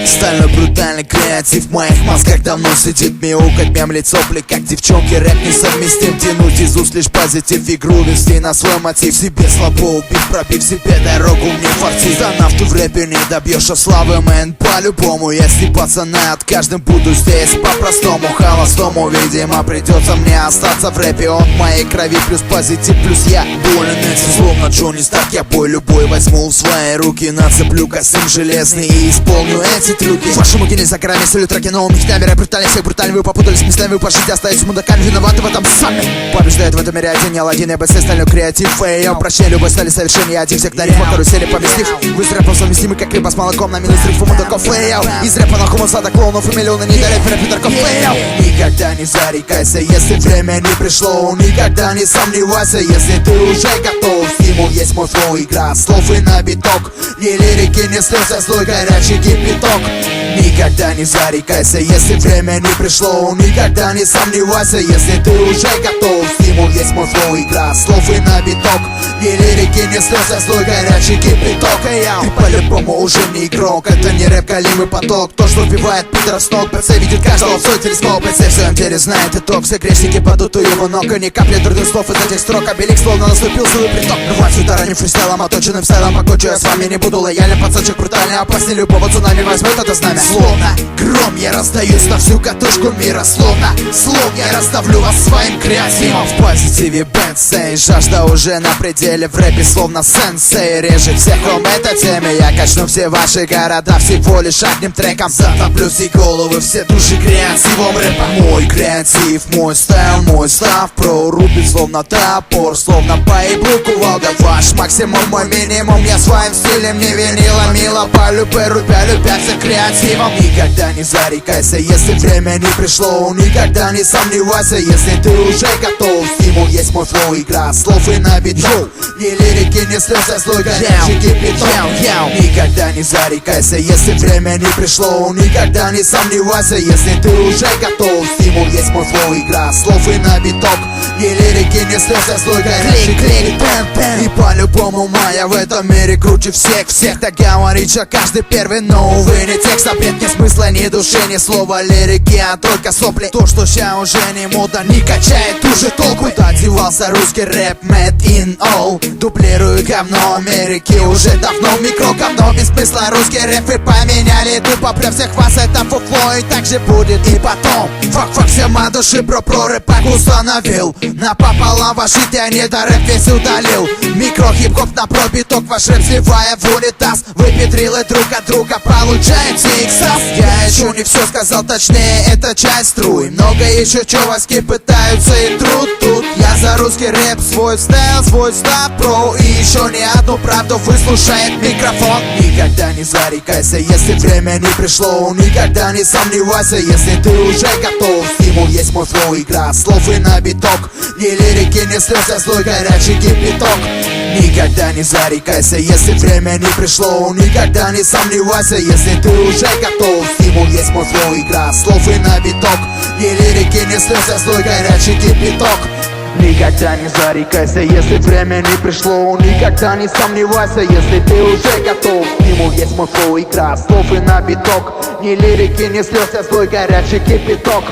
Стально брутальный креатив в моих мозгах давно сидит. Мяукать, мемлить сопли, как девчонки. Рэп несовместим, тянуть из уст лишь позитив. Игру вести на свой мотив. Себе слабо убив, пробив себе дорогу, мне фартит. Донав ты в рэпе не добьешь, а славы, мэн, по-любому. Если пацаны от каждым буду здесь по-простому, холостому. Видимо, придется мне остаться в рэпе. Он в моей крови, плюс позитив, плюс я болен этим. Словно Джонни Старк, я бой любой возьму в свои руки. Нацеплю костюм железный и исполню эти трюки. Ваши муки не за горами, солю треки, но у них камеры брутальнее всех брутальнее. Вы попутались мыслями, вы по жизни остаетесь мудаками, виноваты в этом сами. Побеждает в этом мире один, я один, я быстро стальной креатив. Я прощаю, любой стали совершения, один всех дарит по карусели поместив. Вы с рэпом совместимы, как рыба с молоком, на минус рифу мудаков. Из рэпа на хумуса до клоунов и миллионы не дарят рэп пидорков. Никогда не зарекайся, если время не пришло. Никогда не сомневайся, если ты уже готов. Стимул есть мой флоу, игра слов и на биток. Ни лирики, ни слез, а злой горячий кипяток. Никогда не зарекайся, если время не пришло. Никогда не сомневайся, если ты уже готов. Стимул есть мой флоу, игра слов и на биток. Ни лирики, ни слез, а злой горячий кипяток. Ты по-любому уже не игрок, это не рэп, голимый поток. То, что вбивает пидоров с ног, ПЦ видит каждого в свой телескоп. ПЦ в своем деле знает итог, все грешники падут у его ног. И ни капли дурных слов из этих строк, обелик словно наступил свой приток. Рвать удара не фристайлом, а точенным стайлом. Покончу я с вами, не буду лоялен, пацанчик брутальный, опаснее любого цунами возьмет это знамя. Словно гром я раздаюсь на всю катушку мира. Словно слон я раздавлю вас своим креативом. В позитиве бэнсей, жажда уже на пределе. В рэпе словно сенсей, реже всех вам этой теме. Я качну все ваши города всего лишь одним треком. Затоплю все головы, все души креативом рэпа. Мой креатив, мой стайл, мой став прорубит словно топор, словно поеблу кувалда. Ваш максимум, мой минимум, я своим стилем не винила. Мило полюбе, любятся креативом. Никогда не зарекайся, если время не пришло. Никогда не сомневайся, если ты уже готов. Стимул есть мой флоу, игра слов и на биток. Ни лирики, ни слез, а злой горячий кипяток. Никогда не зарекайся, если время не пришло. Никогда не сомневайся, если ты уже готов. Стимул есть мой флоу, игра слов и на биток. Ни лирики, ни слез, а злой горячий кипяток. И по-любому моя в этом мире круче всех. Так говорит, что каждый первый, но увы не текст. Опять ни смысла, ни души, ни слова лирики, а только сопли. То, что ща уже не мода, не качает уже толку. Куда девался русский рэп, made in all. Дублирую говно Америки уже давно. Микро говно, без смысла русский рэп вы поменяли. Тупо прям всех вас это фуфло, и так же будет и потом. Фак всем от души, бро, про рэпак установил. Напополам ваши тянета, рэп весь удалил. Микро хип-хоп на пробиток, ваш рэп сливая в унитаз. Вы педрилы друг от друга, получаете экстаз. Я еще не все сказал, точнее это часть струй. Много еще чуваски пытаются и труд тут. Я за русский рэп, свой стайл, свой стап про. И еще не одну правду выслушает микрофон. Никогда не зарекайся, если время не пришло. Никогда не сомневайся, если ты уже готов. Стимул есть мой флоу, игра слов и на биток. Ни лирики, ни слез, а злой горячий кипяток. Никогда не зарекайся, если время не пришло. Никогда не сомневайся, если ты уже готов. Стимул есть мой флоу, игра слов и на биток. Ни лирики, ни слез, а злой горячий кипяток. Никогда не зарекайся, если время не пришло. Никогда не сомневайся, если ты уже готов. Стимул есть мой флоу, игра слов и на биток. Ни лирики, ни слез, а злой горячий кипяток.